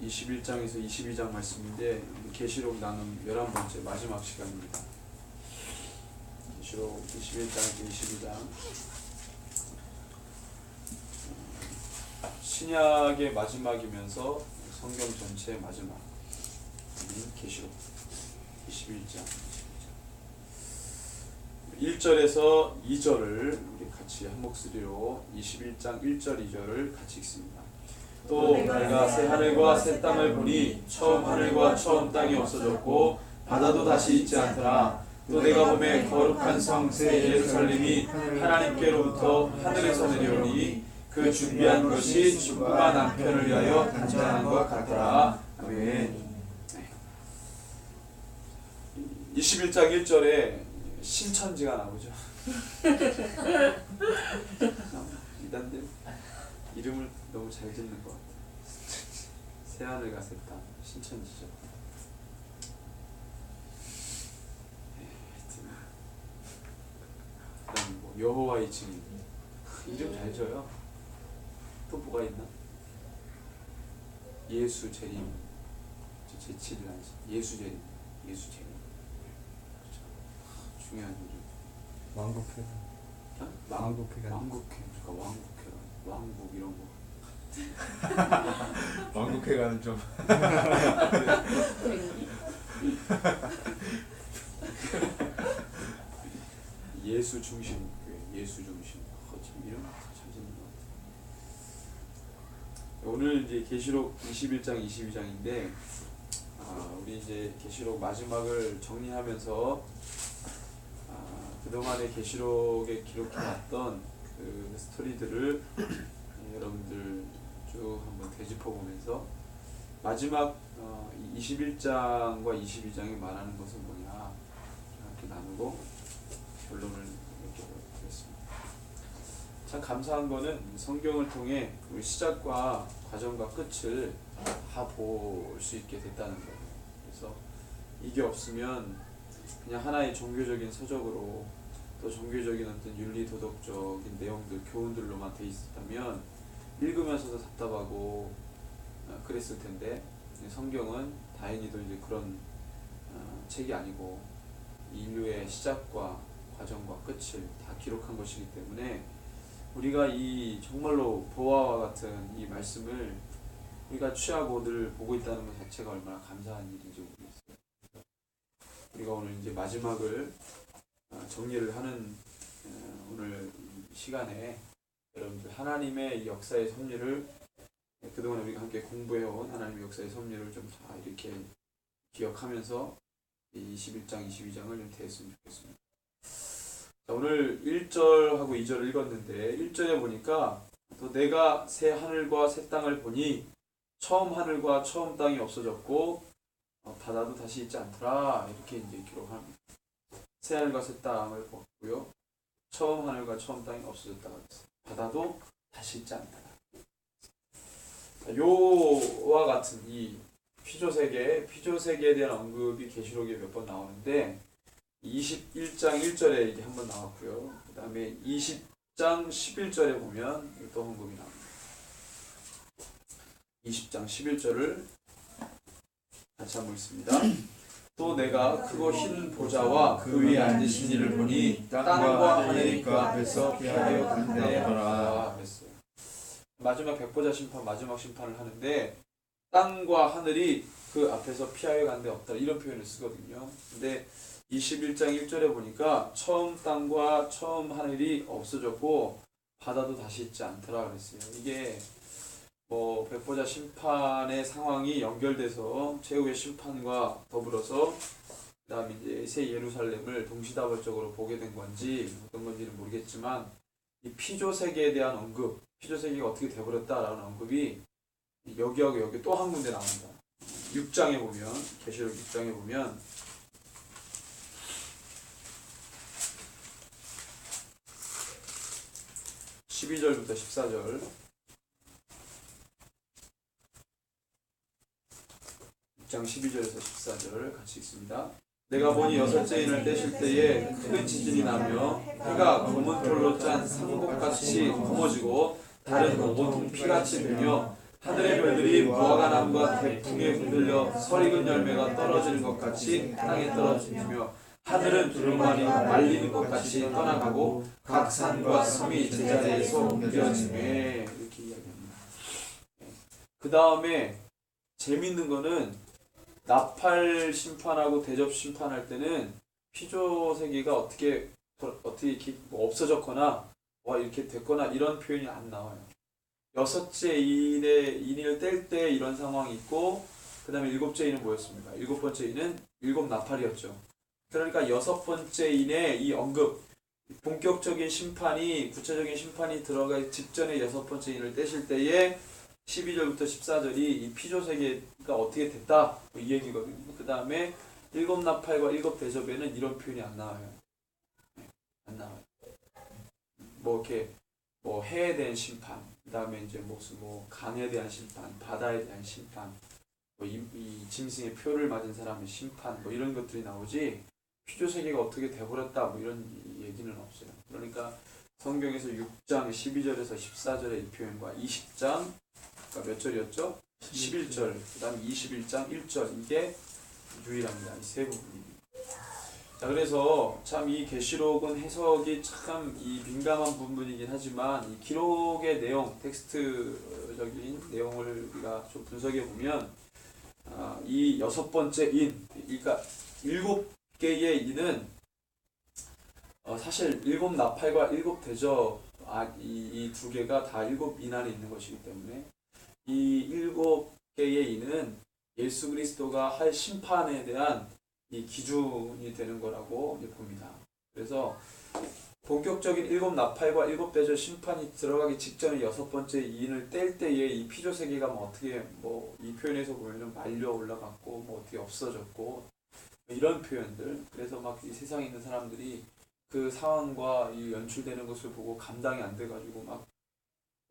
21장에서 22장 말씀인데 계시록 나눔 11번째 마지막 시간입니다. 계시록 21장에서 22장 신약의 마지막이면서 성경 전체의 마지막 계시록 21장 1절에서 2절을 우리 같이 한 목소리로 21장 1절 2절을 같이 읽습니다. 또 내가 새 하늘과 새 땅을 보니 처음 하늘과 처음 땅이 없어졌고 바다도 다시 있지 않더라. 또 내가 보매 거룩한 성 새 예루살렘이 하나님께로부터 하늘에서 내려오니 그 준비한 것이 주가 남편을 위하여 단장한 것 같더라. 아멘. 21장 1절에 신천지가 나오죠. 이단들 이름을 너무 잘 짓는 것 같아요. 새하늘과 새 땅, 신천지죠. 그다음 뭐 여호와의 증인 이름 잘 져요. 또 뭐가 있나? 예수 재림, 제7일 안식, 예수 재림, 예수 재림. 그렇죠. 중요한 이름. 왕국회. 왕국회가. 왕국회, 그러니까 왕국회, 왕국 이런 거. 왕국회가는 좀. 예수 중심 교회, 예수 중심. 참 이런 참 재밌는 것 같아요. 오늘 이제 계시록 21장, 22장인데, 우리 이제 계시록 마지막을 정리하면서 그동안의 계시록에 기록해놨던 그 스토리들을 여러분들 쭉 한번 되짚어 보면서 마지막 21장과 22장이 말하는 것은 뭐냐 이렇게 나누고 결론을 이렇게 보겠습니다. 참 감사한 거는 성경을 통해 우리 시작과 과정과 끝을 다 볼 수 있게 됐다는 거예요. 그래서 이게 없으면 그냥 하나의 종교적인 서적으로 또 종교적인 어떤 윤리 도덕적인 내용들, 교훈들로만 돼 있었다면 읽으면서도 답답하고 그랬을 텐데 성경은 다행히도 이제 그런 책이 아니고 인류의 시작과 과정과 끝을 다 기록한 것이기 때문에 우리가 이 정말로 보화와 같은 이 말씀을 우리가 취하고 늘 보고 있다는 것 자체가 얼마나 감사한 일인지 모르겠어요. 우리가 오늘 이제 마지막을 정리를 하는 오늘 시간에 여러분들 하나님의 역사의 섭리를 그동안 우리가 함께 공부해온 하나님의 역사의 섭리를 좀 다 이렇게 기억하면서 이 21장, 22장을 좀 대했으면 좋겠습니다. 자, 오늘 1절하고 2절을 읽었는데 1절에 보니까 또 내가 새 하늘과 새 땅을 보니 처음 하늘과 처음 땅이 없어졌고 바다도 다시 있지 않더라 이렇게 이제 기록합니다. 새 하늘과 새 땅을 봤고요. 처음 하늘과 처음 땅이 없어졌다고 했어요. 바다도 다시 있지 않다. 요와 같은 이 피조세계에 대한 언급이 계시록에 몇 번 나오는데 21장 1절에 이게 한번 나왔고요. 그 다음에 20장 11절에 보면 또 언급이 나옵니다. 20장 11절을 같이 한번 읽습니다. 또 내가 크고 흰 보좌와 그 위에 앉으신 이를 보니 땅과 하늘이 그 앞에서 피하여 간대하더라 그랬어요. 마지막 백보자 심판, 마지막 심판을 하는데 땅과 하늘이 그 앞에서 피하여 간데 없다 이런 표현을 쓰거든요. 근데 21장 1절에 보니까 처음 땅과 처음 하늘이 없어졌고 바다도 다시 있지 않더라 그랬어요. 이게 뭐 백보자 심판의 상황이 연결돼서 최후의 심판과 더불어서 그다음에 이제 새 예루살렘을 동시다발적으로 보게 된 건지 어떤 건지는 모르겠지만 이 피조 세계에 대한 언급, 피조 세계가 어떻게 돼버렸다라는 언급이 여기하고 여기 또 한 군데 나옵니다. 6장에 보면 계시록 6장에 보면 12절부터 14절 6장 12절에서 14절 같이 읽습니다. 내가 보니 여섯째 인을 떼실 때에 큰 지진이 나며 해가 검은 털로 짠 상복같이 검어지고 달은 온통 피같이 되며 하늘의 별들이 무화과 나무가 대풍에 흔들려 설익은 열매가 떨어지는 것 같이 땅에 떨어지며 하늘은 두루마리 말리는 것 같이 떠나가고 각 산과 섬이 제자리에서 옮겨지매 이렇게 이야기합니다. 그 다음에 재밌는 거는 나팔 심판하고 대접 심판할 때는 피조 세계가 어떻게 이렇게 뭐 없어졌거나 와 이렇게 됐거나 이런 표현이 안 나와요. 여섯째 인을 뗄 때 이런 상황이 있고 그 다음에 일곱째 인은 뭐였습니까? 일곱 번째 인은 일곱 나팔이었죠. 그러니까 여섯 번째 인의 이 언급 본격적인 심판이 구체적인 심판이 들어가기 직전에 여섯 번째 인을 떼실 때에 12절부터 14절이 이 피조세계가 어떻게 됐다 이 얘기거든요. 그 다음에 일곱 나팔과 일곱 대접에는 이런 표현이 안 나와요. 안 나와요. 뭐 이렇게 뭐 해에 대한 심판, 그 다음에 이제 무슨 뭐 강에 대한 심판, 바다에 대한 심판, 뭐 이 짐승의 표를 맞은 사람의 심판, 뭐 이런 것들이 나오지 피조세계가 어떻게 돼버렸다 뭐 이런 얘기는 없어요. 그러니까 성경에서 6장 12절에서 14절의 이 표현과 20장 몇 절이었죠? 11절, 그 다음 21장 1절 이게 유일합니다. 이 세 부분이. 자, 그래서 참 이 계시록은 해석이 참 이 민감한 부분이긴 하지만 이 기록의 내용, 텍스트적인 내용을 우리가 좀 분석해 보면 이 여섯 번째 인, 그러니까 일곱 개의 인은 사실 일곱 나팔과 일곱 대접 이 두 개가 다 일곱 인 안에 있는 것이기 때문에 이 일곱 개의 인은 예수 그리스도가 할 심판에 대한 이 기준이 되는 거라고 봅니다. 그래서 본격적인 일곱 나팔과 일곱 대접 심판이 들어가기 직전에 여섯 번째 인을 뗄 때에 이 피조 세계가 뭐 어떻게 뭐 이 표현에서 보면 말려 올라갔고 뭐 어떻게 없어졌고 이런 표현들. 그래서 막 이 세상에 있는 사람들이 그 상황과 이 연출되는 것을 보고 감당이 안 돼가지고 막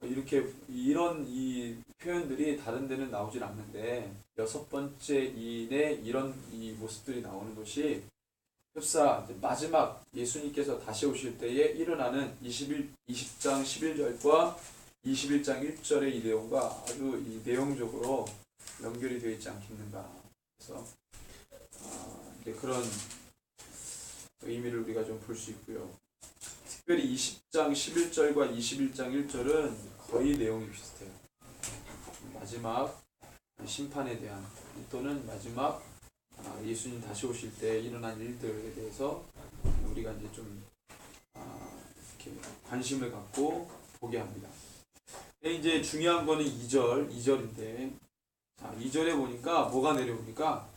이렇게 이런 이 표현들이 다른 데는 나오질 않는데 여섯 번째 인의 이런 이 모습들이 나오는 것이 흡사 마지막 예수님께서 다시 오실 때에 일어나는 20장 11절과 21장 1절의 이 내용과 아주 이 내용적으로 연결이 되어 있지 않겠는가. 그래서 이제 그런 의미를 우리가 좀 볼 수 있고요. 특별히 20장 11절과 21장 1절은 거의 내용이 비슷해요. 마지막 심판에 대한 또는 마지막 예수님 다시 오실 때 일어난 일들에 대해서 우리가 이제 좀 이렇게 관심을 갖고 보게 합니다. 이제 중요한 거는 2절인데 2절에 보니까 뭐가 내려오니까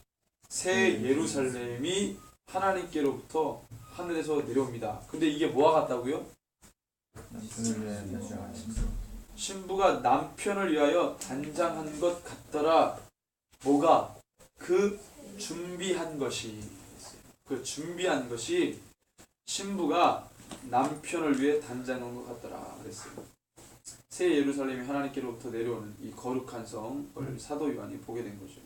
새 예루살렘이 하나님께로부터 하늘에서 내려옵니다. 근데 이게 뭐와 같다고요? 신부가 남편을 위하여 단장한 것 같더라. 뭐가? 그 준비한 것이 그 준비한 것이 신부가 남편을 위해 단장한 것 같더라 그랬어요. 새 예루살렘이 하나님께로부터 내려오는 이 거룩한 성을 사도 요한이 보게 된 거죠.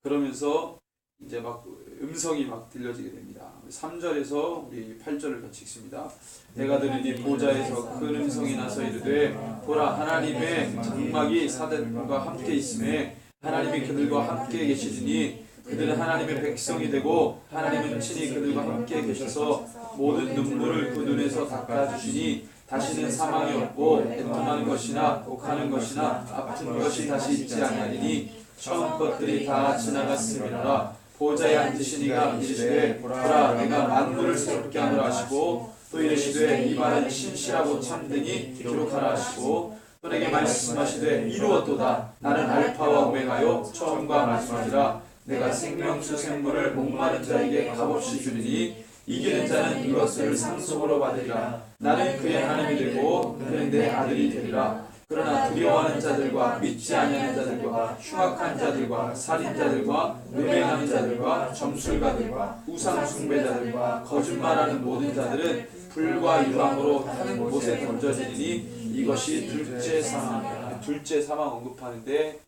그러면서 이제 막 음성이 막 들려지게 됩니다. 3절에서 우리 8절을 같이 읽습니다. 내가 들으니 보좌에서 큰 음성이 나서 이르되 보라 하나님의 장막이 사대들과 함께 있음에 하나님이 그들과 함께 계시리니 그들은 하나님의 백성이 되고 하나님은 친히 그들과 함께 계셔서 모든 눈물을 그 눈에서 닦아주시니 다시는 사망이 없고 애통하는 것이나 옥하는 것이나 아픈 것이 다시 있지 아니하리니 처음 것들이 다 지나갔음이라. 보좌에 앉으신 이가 이르시되 보라 내가 만물을 새롭게 하노라 하시고 또 이르시되 이 말은 신실하고 참되니 기록하라 하시고 또 내게 말씀하시되 이루었도다. 나는 알파와 오메가요 처음과 마지막이라. 내가 생명수 생물을 목마른 자에게 값없이 주리니 이기는 자는 이것을 상속으로 받으리라. 나는 그의 하나님이 되고 그는 내 아들이 되리라. 그러나 두려워하는 자들과 믿지 아니하는 자들과 흉악한 자들과 살인자들과 음행하는 자들과 점술가들과 우상 숭배자들과 거짓말하는 모든 자들은 불과 유황으로 타는 곳에 던져지니 이것이 둘째 사망이야. 둘째 사망 언급하는데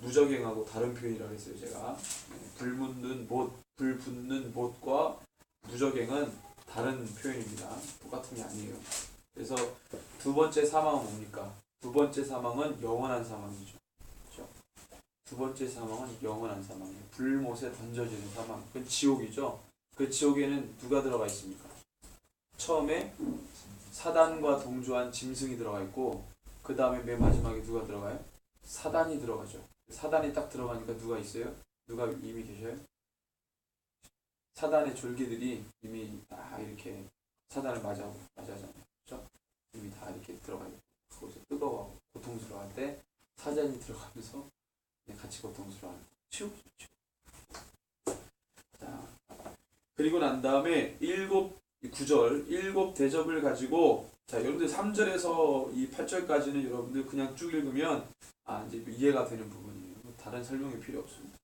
무적행하고 다른 표현이라고 했어요. 제가 불 붙는 못과 무적행은 다른 표현입니다. 똑같은 게 아니에요. 그래서 두 번째 사망은 뭡니까? 두 번째 사망은 영원한 사망이죠. 두 번째 사망은 영원한 사망이에요. 불못에 던져지는 사망. 그건 지옥이죠. 그 지옥에는 누가 들어가 있습니까? 처음에 사단과 동조한 짐승이 들어가 있고 그 다음에 맨 마지막에 누가 들어가요? 사단이 들어가죠. 사단이 딱 들어가니까 누가 있어요? 누가 이미 계셔요? 사단의 졸개들이 이미 다 이렇게 사단을 맞아잖아요. 그렇죠? 이미 다 이렇게 들어가 있고 거기서 뜨거워하고 고통스러워할 때 사단이 들어가면서 같이 고통스러워하는 치우죠. 자, 그리고 난 다음에 9절 7 대접을 가지고 자 여러분들 3절에서 이 8절까지는 여러분들 그냥 쭉 읽으면 이제 이해가 되는 부분이에요. 다른 설명이 필요 없습니다.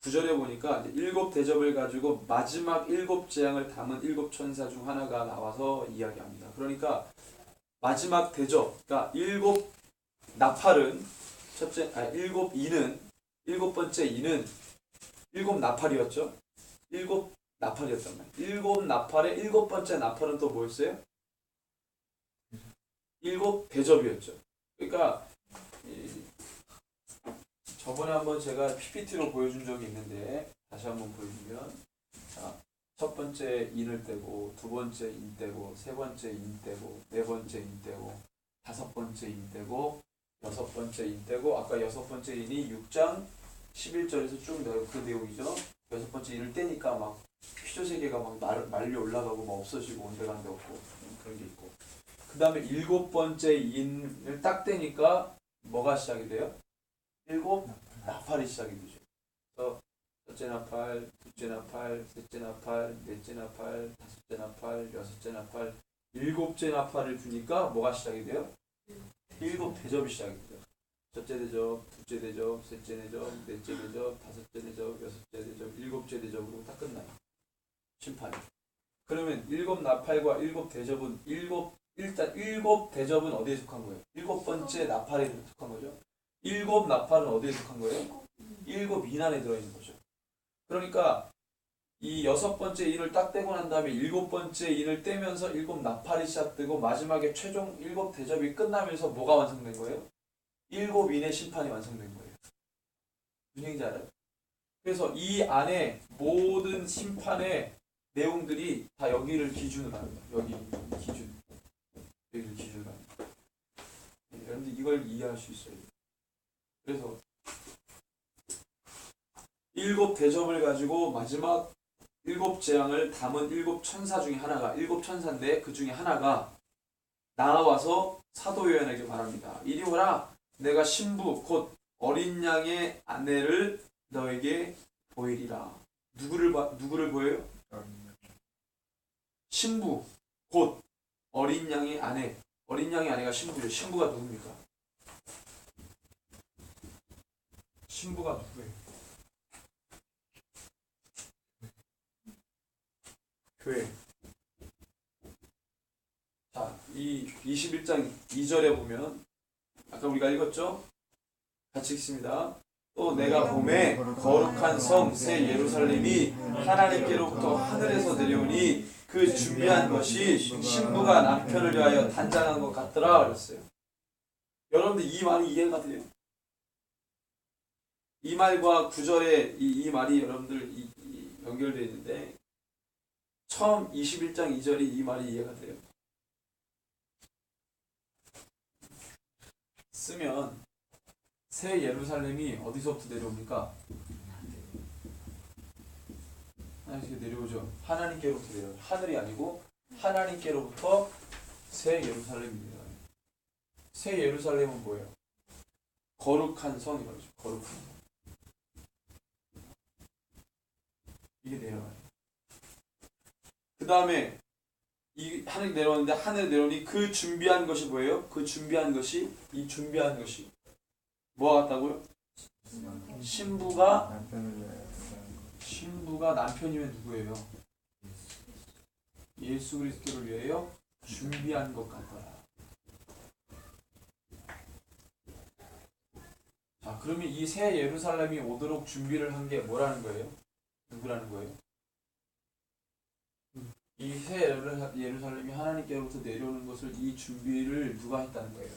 9절에 보니까 7 대접을 가지고 마지막 7 재앙을 담은 7 천사 중 하나가 나와서 이야기합니다. 그러니까 마지막 대접, 그러니까 7 나팔은 일곱 번째 이는 7 나팔이었죠. 7 나팔이었단 말이에요. 7 나팔의 7번째 나팔은 또 뭐였어요? 7 대접이었죠. 그러니까 저번에 한번 제가 PPT로 보여준 적이 있는데 다시 한번 보여주면 자, 첫 번째 인을 떼고 두 번째 인 떼고 세 번째 인 떼고 네 번째 인 떼고 다섯 번째 인 떼고 여섯 번째 인 떼고 아까 여섯 번째 인이 6장 11절에서 쭉 그 내용이죠. 여섯 번째 인을 떼니까 막 피조 세계가 막 말려 올라가고 막 없어지고 온데간데 없고 그런 게 있고 그 다음에 7번째 인을 딱 떼니까 뭐가 시작이 돼요? 7 나팔이 시작이 되죠. 그래서 첫째 나팔, 둘째 나팔, 셋째 나팔, 넷째 나팔, 다섯째 나팔, 여섯째 나팔, 7째 나팔을 주니까 뭐가 시작이 돼요? 7 대접이 시작이 돼요. 첫째 대접, 둘째 대접, 셋째 대접, 넷째 대접, 다섯째 대접, 여섯째 대접, 7째 대접으로 딱 끝나요. 심판이. 그러면 7 나팔과 7 대접은 일단 7 대접은 어디에 속한 거예요? 7번째 나팔에 속한 거죠. 7 나팔은 어디에 속한 거예요? 7 인안에 들어있는 거죠. 그러니까 이 6번째 인을 딱 떼고 난 다음에 7번째 인을 떼면서 7 나팔이 시작되고 마지막에 최종 7 대접이 끝나면서 뭐가 완성된 거예요? 7 인의 심판이 완성된 거예요. 무슨 얘기인지 알아요? 그래서 이 안에 모든 심판의 내용들이 다 여기를 기준으로 합니다. 여기를 기준으로 합니다. 여러분들 이걸 이해할 수 있어요. 그래서 7 대접을 가지고 마지막 7 재앙을 담은 7 천사 중에 하나가 7 천사인데 그 중에 하나가 나와서 사도 요한에게 말합니다. 이리 오라 내가 신부 곧 어린 양의 아내를 너에게 보이리라. 누구를 보여요? 신부 곧 어린 양의 아내. 어린 양의 아내가 신부죠. 신부가 누굽니까? 신부가 누구예요? 교회. 자, 이 21장 2절에 보면 아까 우리가 읽었죠? 같이 읽습니다. 또 내가 봄에 거룩한 성 새 예루살렘이 하나님께로부터 하늘에서 내려오니 그 준비한 것이 신부가 남편을 위하여 단장한 것 같더라 그랬어요. 여러분들 이 말이 이해가 돼요? 이 말과 9절에 이 말이 여러분들 연결되어 있는데 처음 21장 2절이 이 말이 이해가 돼요. 쓰면 새 예루살렘이 어디서부터 내려옵니까? 하나님께 내려오죠. 하나님께로부터 내려오죠. 하늘이 아니고 하나님께로부터 새 예루살렘이 내려와요. 새 예루살렘은 뭐예요? 거룩한 성이라고 하죠. 거룩한 성. 이게 내려와요. 그 다음에 이 하늘 내려오는데 하늘 내려오니 그 준비한 것이 뭐예요? 그 준비한 것이 뭐와 같다고요? 신부가 남편이면 누구예요? 예수 그리스도를 위하여 준비한 것 같더라. 자, 그러면 이 새 예루살렘이 오도록 준비를 한 게 뭐라는 거예요? 누구라는 거예요? 이 새 예루살렘이 하나님께로부터 내려오는 것을 이 준비를 누가 했다는 거예요?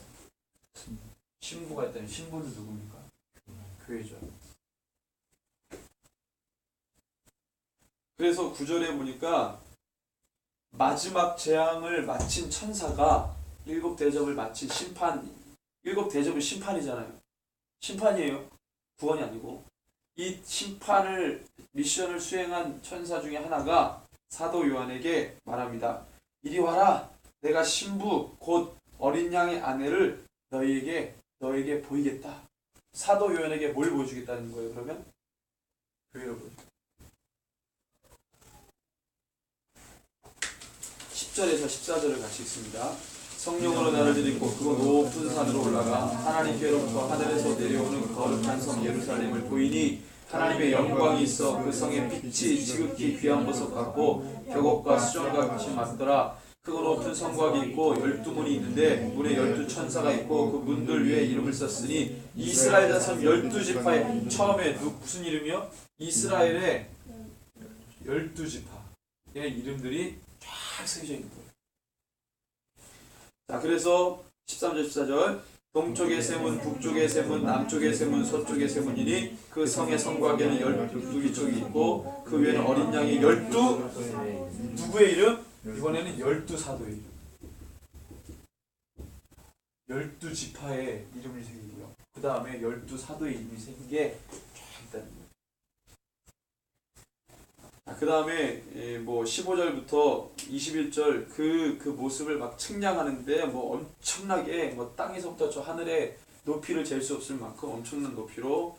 신부가 했다는. 신부는 누굽니까? 교회죠. 그래서 9절에 보니까 마지막 재앙을 마친 천사가 일곱 대접을 마친 일곱 대접은 심판이잖아요. 심판이에요. 구원이 아니고. 이 미션을 수행한 천사 중에 하나가 사도 요한에게 말합니다. 이리 와라. 내가 신부 곧 어린 양의 아내를 너에게 보이겠다. 사도 요한에게 뭘 보여주겠다는 거예요? 그러면 교회를 보여주겠다. 10절에서 14절을 같이 읽습니다. 성령으로 나를 들이고 그 높은 산으로 올라가 하나님께로부터 하늘에서 내려오는 거룩한 성 예루살렘을 보이니 하나님의 영광이 있어 그 성의 빛이 지극히 귀한 보석 같고 벽옥과 수정과 같이 맞더라. 크고 높은 성곽이 있고 12문이 있는데 문에 12천사가 있고 그 문들 위에 이름을 썼으니 이스라엘 자손 12지파의 처음에 무슨 이름이요? 이스라엘의 12지파의 이름들이 쫙 새겨져 있는 거예요. 자, 그래서 13절 14절 동쪽의 세문, 북쪽의 세문, 남쪽의 세문, 서쪽의 세문이니 그 성의 성곽에는 12개 쪽이 있고 그 위에는 어린 양이 12 누구의 이름? 이번에는 12사도의 이름 12지파의 이름을 새기고요. 그 다음에 12사도의 이름이 새긴 게 쫙 있다는 거예요. 그 다음에 뭐 15절부터 21절 그 모습을 막 측량하는데 뭐 엄청나게 뭐 땅에서부터 저 하늘의 높이를 잴 수 없을 만큼 엄청난 높이로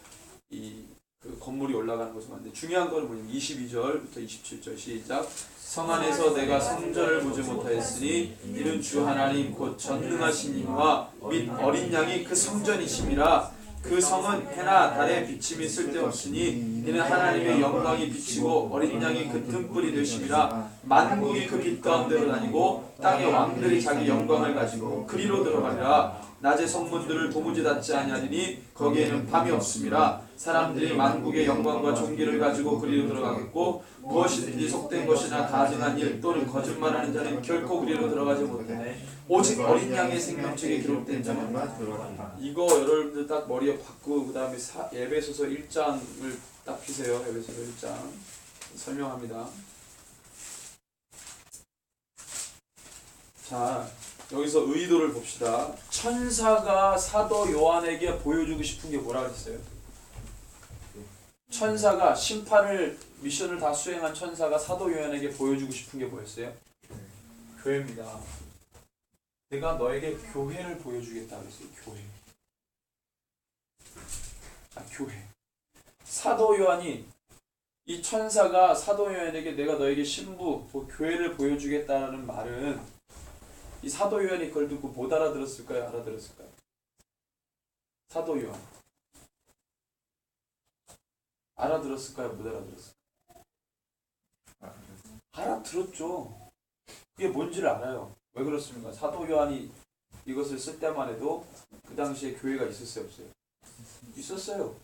그 건물이 올라가는 것을 봤는데 중요한 건 뭐냐면 22절부터 27절 시작. 성 안에서 내가 성전을 보지 못하였으니 이는 주 하나님 곧 전능하신 이와 및 어린 양이 그 성전이심이라. 그 성은 해나 달의 비침이 쓸데없으니 이는 하나님의 영광이 비치고 어린 양이 그 등불이 되심이라. 만국이 그 빛 가운데로 다니고 땅의 왕들이 자기 영광을 가지고 그리로 들어가리라. 낮의 성문들을 도무지 닫지 아니하리니 거기에는 밤이 없음이라. 사람들이 만국의 영광과 존귀를 가지고 그리로 들어가겠고 무엇이든지 속된 것이나 가증한 일 또는 거짓말하는 자는 결코 그리로 들어가지 못해 오직 어린 양의 생명책에 기록된 자만 들어간다. 이거 여러분들 딱 머리에 박고 그 다음에 에베소서 1장을 딱 피세요. 에베소서 1장 설명합니다. 자, 여기서 의도를 봅시다. 천사가 사도 요한에게 보여주고 싶은 게 뭐라 그랬어요? 천사가 미션을 다 수행한 천사가 사도 요한에게 보여주고 싶은 게 뭐였어요? 교회입니다. 내가 너에게 교회를 보여주겠다 그랬어요. 교회. 교회. 사도 요한이 이 천사가 사도 요한에게 내가 너에게 신부, 교회를 보여주겠다는 말은 이 사도 요한이 그걸 듣고 못 알아들었을까요? 알아들었을까요? 사도 요한. 알아들었을까요? 못 알아들었을까요? 알아들었죠. 그게 뭔지를 알아요. 왜 그렇습니까? 사도 요한이 이것을 쓸 때만 해도 그 당시에 교회가 있었어요? 없어요? 있었어요.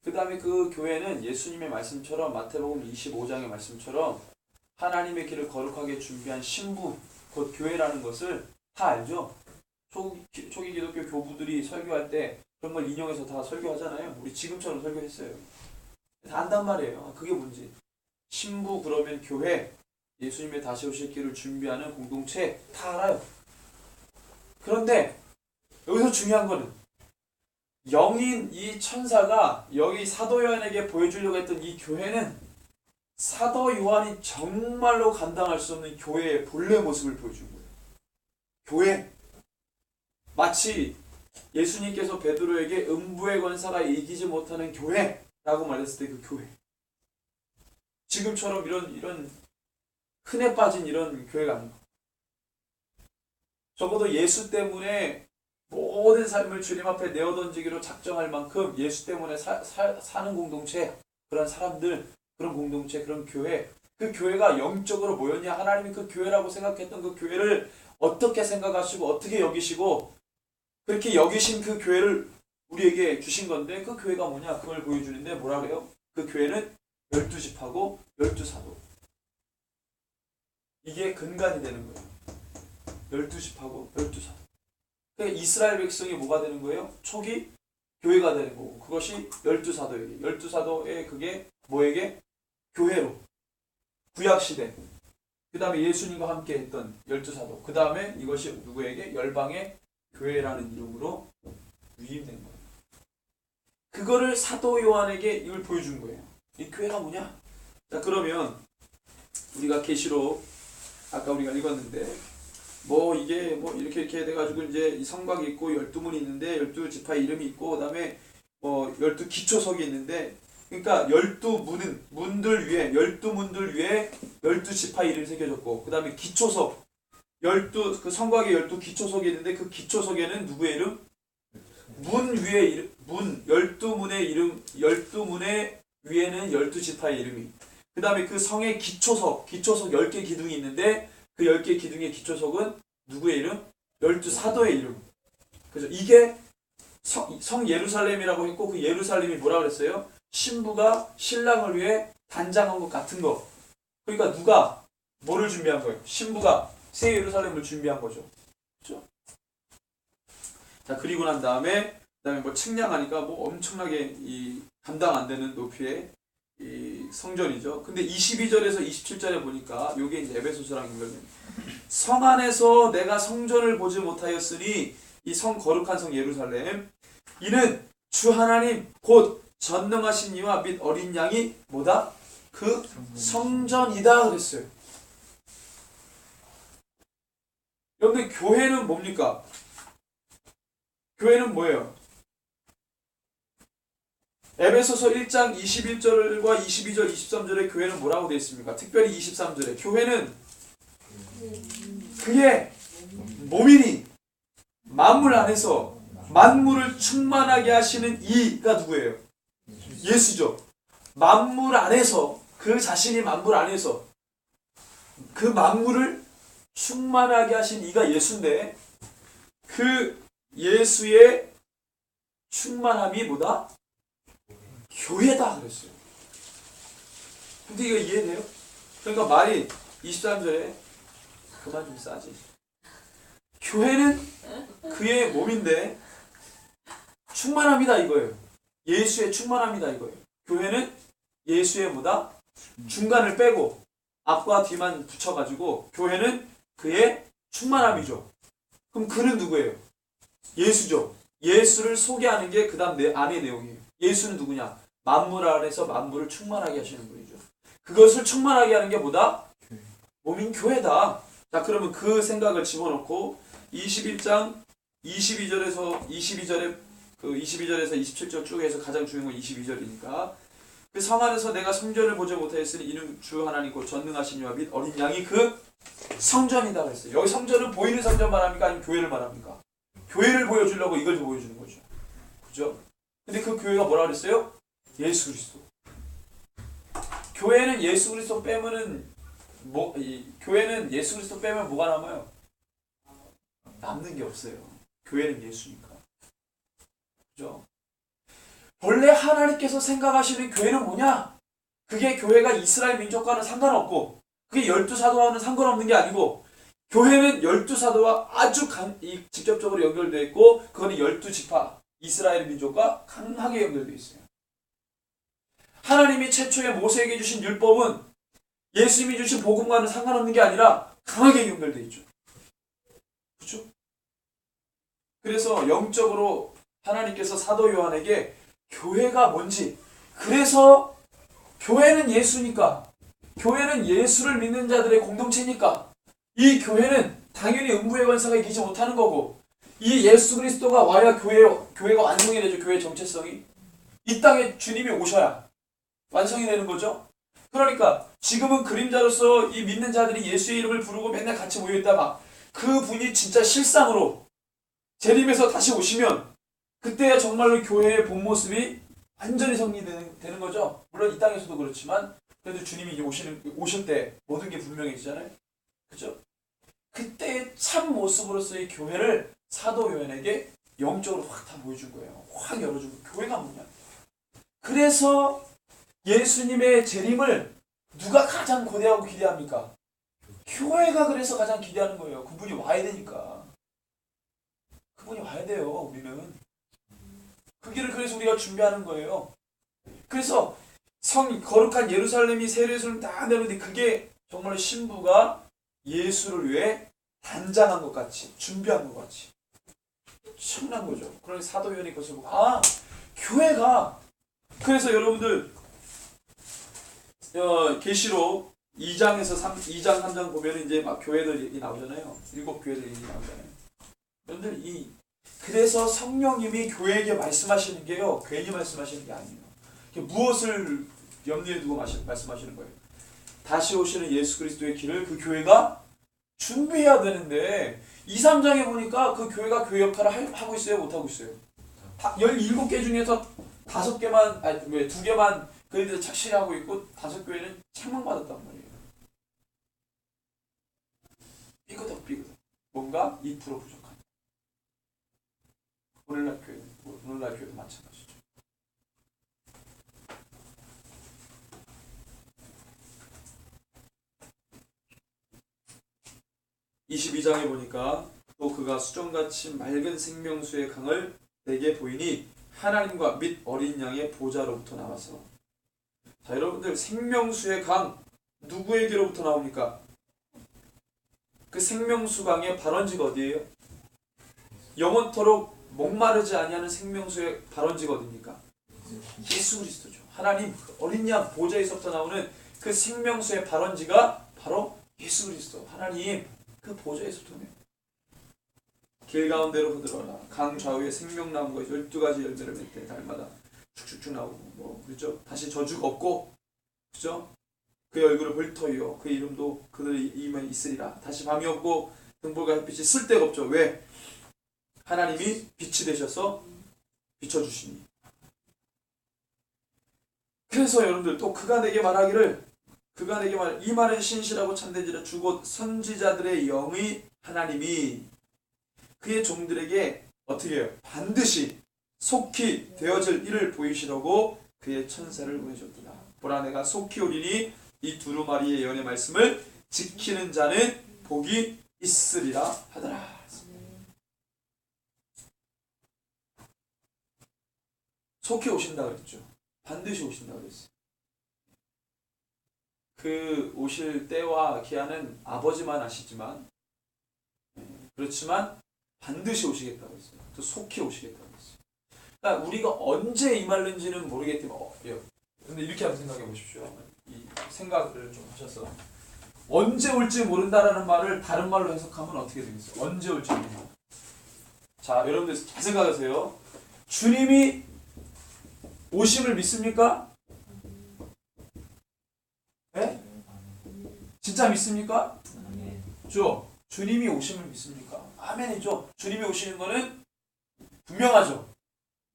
그 다음에 그 교회는 예수님의 말씀처럼 마태복음 25장의 말씀처럼 하나님의 길을 거룩하게 준비한 신부 곧 교회라는 것을 다 알죠. 초기 기독교 교부들이 설교할 때 그런 걸 인용해서 다 설교하잖아요. 우리 지금처럼 설교했어요. 다 안단 말이에요. 그게 뭔지. 신부 그러면 교회, 예수님의 다시 오실 길을 준비하는 공동체 다 알아요. 그런데 여기서 중요한 거는 영인 이 천사가 여기 사도 요한에게 보여주려고 했던 이 교회는 사도 요한이 정말로 감당할 수 없는 교회의 본래 모습을 보여준 거예요. 교회. 마치 예수님께서 베드로에게 음부의 권사가 이기지 못하는 교회라고 말했을 때 그 교회. 지금처럼 이런 흔해 빠진 이런 교회가 아니고 적어도 예수 때문에 모든 삶을 주님 앞에 내어던지기로 작정할 만큼 예수 때문에 사는 공동체, 그런 사람들, 그런 공동체, 그런 교회, 그 교회가 영적으로 뭐였냐? 하나님이 그 교회라고 생각했던 그 교회를 어떻게 생각하시고 어떻게 여기시고 그렇게 여기신 그 교회를 우리에게 주신 건데 그 교회가 뭐냐? 그걸 보여주는데 뭐라 그래요? 그 교회는 12지파고 12사도. 이게 근간이 되는 거예요. 12지파고 12사도. 그러니까 이스라엘 백성이 뭐가 되는 거예요? 초기 교회가 되는 거고 그것이 12사도에게. 12사도의 그게 뭐에게? 교회로. 구약시대. 그 다음에 예수님과 함께 했던 12사도. 그 다음에 이것이 누구에게? 열방의 교회라는 이름으로 위임된 거예요. 그거를 사도 요한에게 이걸 보여준 거예요. 이 교회가 뭐냐? 자, 그러면 우리가 계시록 아까 우리가 읽었는데 이게 이렇게 돼가지고 이제 이 성곽이 있고 12문이 있는데 12지파의 이름이 있고 그다음에 12기초석이 있는데 그러니까 12문들 위에 12문들 위에 12지파의 이름이 새겨졌고 그다음에 기초석 그 성곽에 12기초석이 있는데 그 기초석에는 누구의 이름? 문 위에 이름, 12문의 이름, 12문의 위에는 12지파의 이름이. 그 다음에 그 성의 기초석 10개 기둥이 있는데 그 10개 기둥의 기초석은 누구의 이름? 12사도의 이름. 그죠? 이게 성 예루살렘이라고 했고 그 예루살렘이 뭐라 그랬어요? 신부가 신랑을 위해 단장한 것 같은 거. 그러니까 누가 뭐를 준비한 거예요? 신부가 새 예루살렘을 준비한 거죠. 그죠? 자, 그리고 난 다음에 측량하니까 엄청나게 이 감당 안 되는 높이의 이 성전이죠. 근데 22절에서 27절에 보니까 요게 이제 에베소서랑 연결됩니다. 성 안에서 내가 성전을 보지 못하였으니 이 성 거룩한 성 예루살렘 이는 주 하나님 곧 전능하신 이와 및 어린 양이 뭐다? 그 성전이다 그랬어요. 여러분들 교회는 뭡니까? 교회는 뭐예요? 에베소서 1장 21절과 22절, 23절에 교회는 뭐라고 되어 있습니까? 특별히 23절에 교회는 그의 몸이니 만물 안에서 만물을 충만하게 하시는 이가 누구예요? 예수죠. 만물 안에서 그 자신이 만물 안에서 그 만물을 충만하게 하신 이가 예수인데 그 예수의 충만함이 뭐다? 교회다 그랬어요. 근데 이거 이해돼요? 그러니까 말이 23절에 그만 좀 싸지. 교회는 그의 몸인데 충만합니다 이거예요. 예수의 충만합니다 이거예요. 교회는 예수의 뭐다? 중간을 빼고 앞과 뒤만 붙여가지고 교회는 그의 충만함이죠. 그럼 그는 누구예요? 예수죠. 예수를 소개하는 게 그 다음 안의 내용이에요. 예수는 누구냐? 만물 안에서 만물을 충만하게 하시는 분이죠. 그것을 충만하게 하는 게 뭐다? 몸인 교회다. 자, 그러면 그 생각을 집어넣고 21장 22절에서 27절 쭉 해서 가장 중요한 건 22절이니까 그 성 안에서 내가 성전을 보지 못하였으니 이는 주 하나님 곧 전능하신 이와 및 어린 양이 그 성전이다 그랬어요. 여기 성전은 보이는 성전 말합니까? 아니면 교회를 말합니까? 교회를 보여주려고 이걸 보여주는 거죠. 그죠? 근데 그 교회가 뭐라 그랬어요? 예수 그리스도. 교회는 예수 그리스도 빼면은 교회는 예수 그리스도 빼면 뭐가 남아요? 남는 게 없어요. 교회는 예수니까. 그죠? 원래 하나님께서 생각하시는 교회는 뭐냐? 그게 교회가 이스라엘 민족과는 상관없고 그게 12사도와는 상관없는 게 아니고 교회는 12사도와 아주 직접적으로 연결되어 있고 그거는 12지파 이스라엘 민족과 강하게 연결되어 있어요. 하나님이 최초에 모세에게 주신 율법은 예수님이 주신 복음과는 상관없는 게 아니라 강하게 연결되어 있죠. 그렇죠? 그래서 영적으로 하나님께서 사도 요한에게 교회가 뭔지 그래서 교회는 예수니까 교회는 예수를 믿는 자들의 공동체니까 이 교회는 당연히 음부의 권세가 이기지 못하는 거고 이 예수 그리스도가 와야 교회가 완성이 되죠. 교회의 정체성이 이 땅에 주님이 오셔야 완성이 되는 거죠. 그러니까 지금은 그림자로서 이 믿는 자들이 예수의 이름을 부르고 맨날 같이 모여있다가 그분이 진짜 실상으로 재림해서 다시 오시면 그때야 정말로 교회의 본 모습이 완전히 정리되는 거죠. 물론 이 땅에서도 그렇지만 그래도 주님이 이제 오실 때 모든 게 분명해지잖아요. 그죠? 그때의 참 모습으로서의 교회를 사도 요한에게 영적으로 확 다 보여준 거예요. 확 열어준 거예요. 교회가 뭐냐? 그래서 예수님의 재림을 누가 가장 고대하고 기대합니까? 교회가 그래서 가장 기대하는 거예요. 그분이 와야 되니까. 그분이 와야 돼요. 우리는. 그 길을 그래서 우리가 준비하는 거예요. 그래서 거룩한 예루살렘이 새 예루살렘 다 내는데 그게 정말 신부가 예수를 위해 단장한 것 같이 준비한 것 같이 엄청난 거죠. 그러니 사도요한이 그것을 보고 교회가 그래서 여러분들 계시록 2장에서 2장 3장 보면 이제 막 교회들 얘기 나오잖아요. 7교회들 얘기 나오잖아요. 여러분들 그래서 성령님이 교회에게 말씀하시는 게요 괜히 말씀하시는 게 아니에요. 무엇을 염두에 두고 말씀하시는 거예요? 다시 오시는 예수 그리스도의 길을 그 교회가 준비해야 되는데 2, 3장에 보니까 그 교회가 교회 역할을 하고 있어요? 못하고 있어요? 17개 중에서 5개만, 아니 왜 2개만 그들이 착실히 하고 있고 5교회는 책망받았단 말이에요. 삐그덕 뭔가 2% 부족한. 오늘날 교회도 마찬가지죠. (22장에) 보니까 또 그가 수정같이 맑은 생명수의 강을 내게 보이니 하나님과 및 어린 양의 보좌로부터 나와서. 자, 여러분들 생명수의 강 누구에게로부터 나옵니까? 그 생명수 강의 발원지가 어디예요? 영원토록 목마르지 아니하는 생명수의 발원지가 어디입니까? 예수 그리스도죠. 하나님 어린 양 보좌에서부터 나오는 그 생명수의 발원지가 바로 예수 그리스도. 하나님 그 보좌에서부터 오네요. 길 가운데로 흐들어라. 강 좌우에 생명나무가 12가지 열매를 맺되 달마다 쭉쭉쭉 나오고 그렇죠? 다시 저주가 없고 그죠? 그의 얼굴을 볼터이요 그의 이름도 그들의 입에 있으리라. 다시 밤이 없고 등불과 햇빛이 쓸데가 없죠. 왜? 하나님이 빛이 되셔서 비춰주시니. 그래서 여러분들 또 그가 내게 말하기를 이 말은 신실하고 참된지라 주곧 선지자들의 영의 하나님이 그의 종들에게 어떻게 해요? 반드시 속히 되어질 일을 보이시려고 그의 천사를 보내줬구나. 보라 내가 속히 오리니 이 두루마리의 예언의 말씀을 지키는 자는 복이 있으리라 하더라. 속히 오신다 그랬죠. 반드시 오신다 그랬어요. 그 오실 때와 기한은 아버지만 아시지만 그렇지만 반드시 오시겠다고 했어요. 또 속히 오시겠다고 했어요. 그러니까 우리가 언제 임할는지는 모르겠지만 근데 이렇게 한번 생각해 보십시오. 이 생각을 좀 하셔서 언제 올지 모른다라는 말을 다른 말로 해석하면 어떻게 되겠어요? 언제 올지 모른다. 자, 여러분들 잘 생각하세요. 주님이 오심을 믿습니까? 네? 진짜 믿습니까? 죠? 주님이 오심을 믿습니까? 아멘이죠. 주님이 오시는 거는 분명하죠.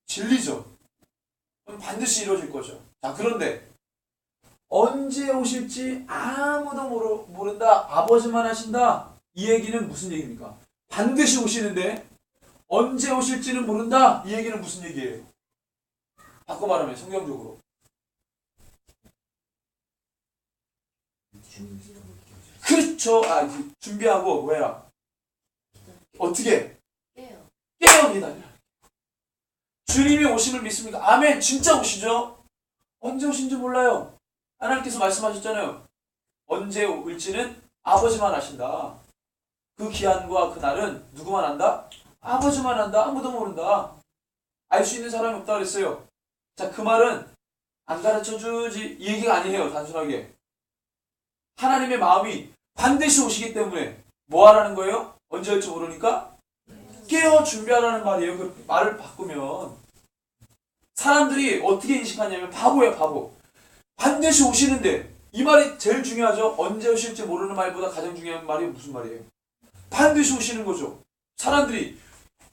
진리죠. 반드시 이루어질 거죠. 자, 그런데 언제 오실지 아무도 모른다. 아버지만 하신다. 이 얘기는 무슨 얘기입니까? 반드시 오시는데 언제 오실지는 모른다. 이 얘기는 무슨 얘기예요? 바꿔 말하면 성경적으로 그렇죠. 준비하고 뭐야? 어떻게? 깨어 기다려. 주님이 오심을 믿습니까? 아멘. 진짜 오시죠? 언제 오신지 몰라요. 하나님께서 말씀하셨잖아요. 언제 올지는 아버지만 아신다. 그 기한과 그 날은 누구만 안다? 아버지만 안다. 아무도 모른다. 알 수 있는 사람이 없다 그랬어요. 자, 그 말은 안 가르쳐주지 이 얘기가 아니에요. 단순하게 하나님의 마음이 반드시 오시기 때문에 뭐 하라는 거예요? 언제 올지 모르니까 깨어 준비하라는 말이에요. 그 말을 바꾸면 사람들이 어떻게 인식하냐면 바보예요. 바보. 반드시 오시는데 이 말이 제일 중요하죠. 언제 오실지 모르는 말보다 가장 중요한 말이 무슨 말이에요? 반드시 오시는 거죠. 사람들이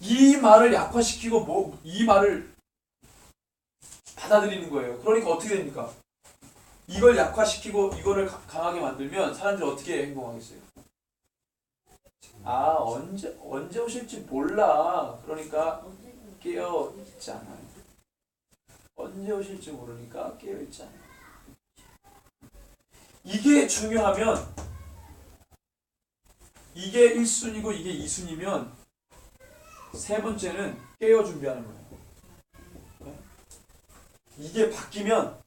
이 말을 약화시키고 이 말을 받아들이는 거예요. 그러니까 어떻게 됩니까? 이걸 약화시키고 이거를 강하게 만들면 사람들이 어떻게 행동하겠어요? 언제 오실지 몰라. 그러니까 깨어 있잖아요. 언제 오실지 모르니까 깨어 있잖아요. 이게 중요하면 이게 1순위고 이게 2순위면 세 번째는 깨어 준비하는 거예요. 이게 바뀌면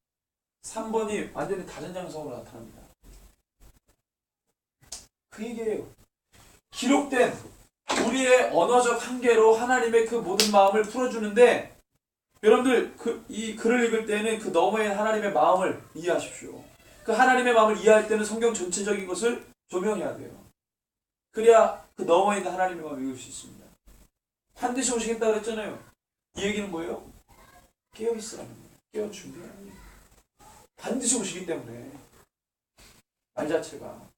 3번이 완전히 다른 양성으로 나타납니다. 그 얘기예요. 기록된 우리의 언어적 한계로 하나님의 그 모든 마음을 풀어주는데, 여러분들 이 글을 읽을 때는 그 너머에 하나님의 마음을 이해하십시오. 그 하나님의 마음을 이해할 때는 성경 전체적인 것을 조명해야 돼요. 그래야 그 너머에 있는 하나님의 마음을 읽을 수 있습니다. 반드시 오시겠다 그랬잖아요. 이 얘기는 뭐예요? 깨어있으라는 거예요. 깨어 준비하는 거예요. 반드시 오시기 때문에 말 자체가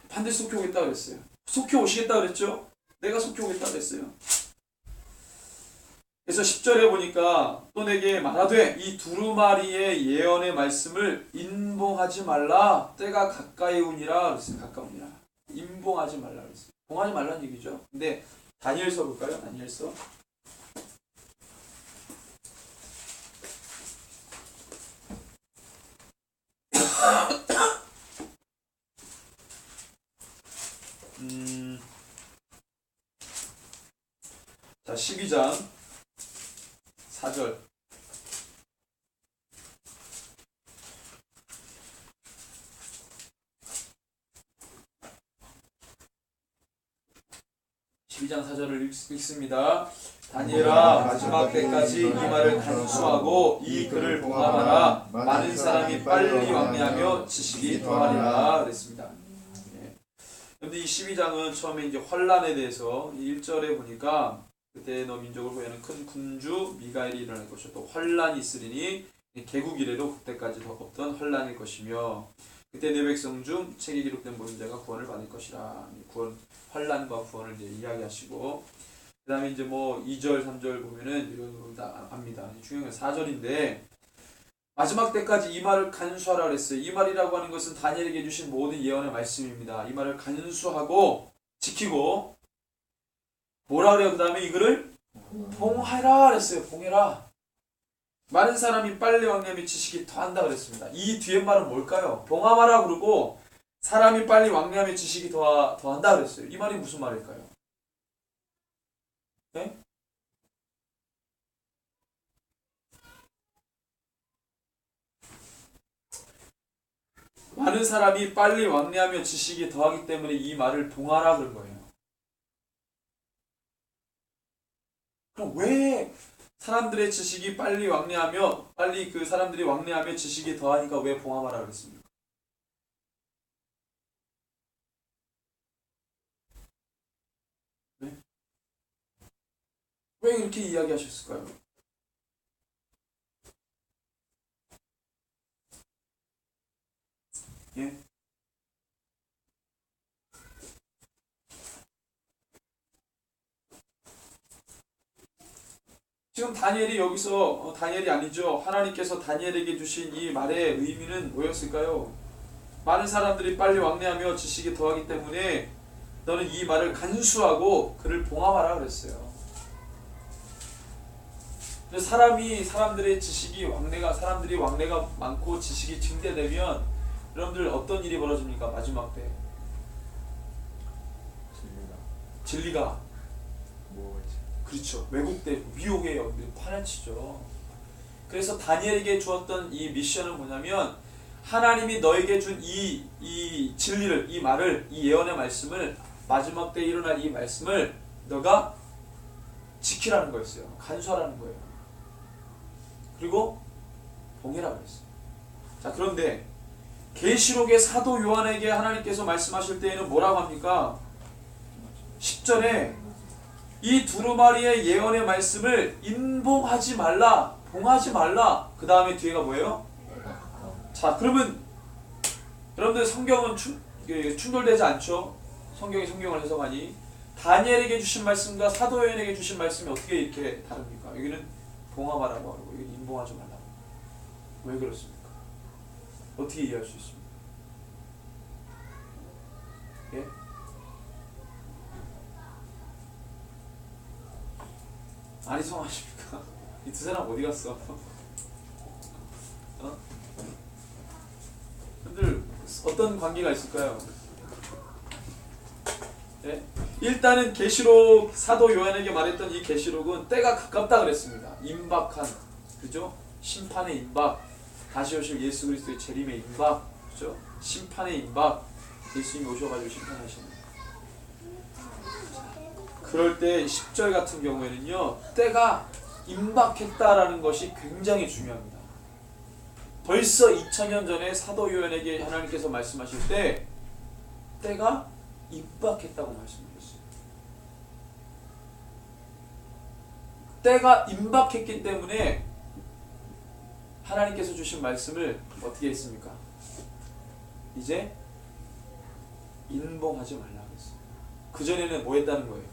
반드시 속히 오겠다 그랬어요. 속히 오시겠다 그랬죠? 내가 속히 오겠다 그랬어요. 그래서 10절에 보니까 또 내게 말하되 이 두루마리의 예언의 말씀을 인봉하지 말라. 때가 가까이 오니라 그랬어요. 가까우니라. 인봉하지 말라 그랬어요. 봉하지 말라는 얘기죠. 근데 다니엘서 볼까요? 다니엘서. 자, 12장 4절. 읽습니다. 다니엘아, 마지막 때까지 이 말을 간수하고 이 글을 봉함하라. 많은 사람이 빨리 왕래하며 지식이 더하리라 그랬습니다. 그런데 이 12장은 처음에 이제 환란에 대해서 1절에 보니까 그때 너 민족을 후회하는 큰 군주 미가엘이 일어날 것이요 또 환란이 있으리니 개국 이래로 그때까지 더 없던 환란일 것이며 그때 내 백성 중 책에 기록된 모든 자가 구원을 받을 것이라. 구원, 환란과 구원을 이제 이야기하시고, 그 다음에 이제 뭐 2절, 3절 보면은 이런 거 압니다. 중요한 건 4절인데, 마지막 때까지 이 말을 간수하라 그랬어요. 이 말이라고 하는 것은 다니엘에게 주신 모든 예언의 말씀입니다. 이 말을 간수하고 지키고, 뭐라 그래요? 그 다음에 이 글을 봉하라 그랬어요. 봉해라. 많은 사람이 빨리 왕래하며 지식이 더한다 그랬습니다. 이 뒤에 말은 뭘까요? 봉함하라 그러고 사람이 빨리 왕래하며 지식이 더한다 그랬어요. 이 말이 무슨 말일까요? 네? 많은 사람이 빨리 왕래하며 지식이 더하기 때문에 이 말을 봉하라 그런 거예요. 그럼 왜 사람들의 지식이 빨리 왕래하며 빨리 그 사람들이 왕래하며 지식이 더하니까 왜 봉함하라 그랬습니까? 네? 왜 이렇게 이야기하셨을까요? 예? 지금 다니엘이 여기서 다니엘이 아니죠. 하나님께서 다니엘에게 주신 이 말의 의미는 뭐였을까요? 많은 사람들이 빨리 왕래하며 지식이 더하기 때문에 너는 이 말을 간수하고 그를 봉함하라 그랬어요. 사람들의 지식이 사람들이 왕래가 많고 지식이 증대되면 여러분들 어떤 일이 벌어집니까? 마지막 때 진리가 그렇죠. 왜곡되고 미혹의 영들이 파헤치죠. 그래서 다니엘에게 주었던 이 미션은 뭐냐면 하나님이 너에게 준 이 진리를, 이 말을, 이 예언의 말씀을 마지막 때 일어날 이 말씀을 너가 지키라는 거였어요. 간수하라는 거예요. 그리고 봉해라 그랬어요. 자, 그런데 계시록의 사도 요한에게 하나님께서 말씀하실 때에는 뭐라고 합니까? 10절에 이 두루마리의 예언의 말씀을 인봉하지 말라, 봉하지 말라. 그 다음에 뒤에가 뭐예요? 자, 그러면 여러분들 성경은 충돌되지 않죠? 성경을 해석하니 다니엘에게 주신 말씀과 사도 요한에게 주신 말씀이 어떻게 이렇게 다릅니까? 여기는 봉함하라고 하고 여기는 인봉하지 말라고. 왜 그렇습니까? 어떻게 이해할 수 있습니까? 예? 아니송하십니까? 이 두 사람 어디 갔어? 여러분들 어떤 관계가 있을까요? 네? 일단은 계시록 사도 요한에게 말했던 이 계시록은 때가 가깝다 그랬습니다. 임박한, 그죠? 심판의 임박, 다시 오실 예수 그리스도의 재림의 임박, 그죠? 심판의 임박, 예수님이 오셔가지고 심판하시는. 그럴 때 10절 같은 경우에는요, 때가 임박했다라는 것이 굉장히 중요합니다. 벌써 2000년 전에 사도 요한에게 하나님께서 말씀하실 때 때가 임박했다고 말씀하셨어요. 때가 임박했기 때문에 하나님께서 주신 말씀을 어떻게 했습니까? 이제 인봉하지 말라고 했어요. 그전에는 뭐 했다는 거예요?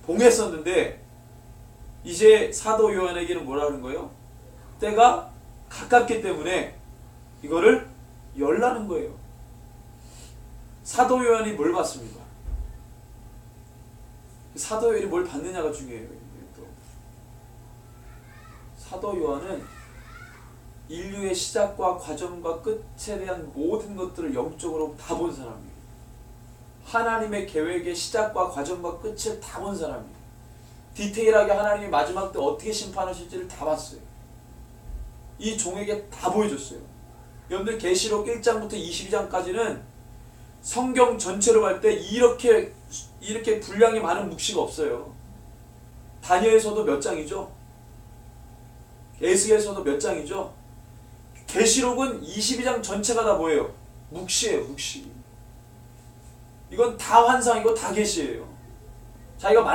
봉했었는데 이제 사도 요한에게는 뭐라 하는 거예요? 때가 가깝기 때문에 이거를 열라는 거예요. 사도 요한이 뭘 받습니까? 사도 요한이 뭘 받느냐가 중요해요. 또. 사도 요한은 인류의 시작과 과정과 끝에 대한 모든 것들을 영적으로 다 본 사람이에요. 하나님의 계획의 시작과 과정과 끝을 다 본 사람이에요. 디테일하게 하나님이 마지막 때 어떻게 심판하실지를 다 봤어요. 이 종에게 다 보여줬어요. 여러분들 계시록 1장부터 22장까지는 성경 전체로 볼 때 이렇게 분량이 많은 묵시가 없어요. 다니엘서도 몇 장이죠? 에스겔서도 몇 장이죠? 계시록은 22장 전체가 다 뭐예요? 묵시예요, 묵시. 이건 다 환상이고 다 계시예요. 자기가 말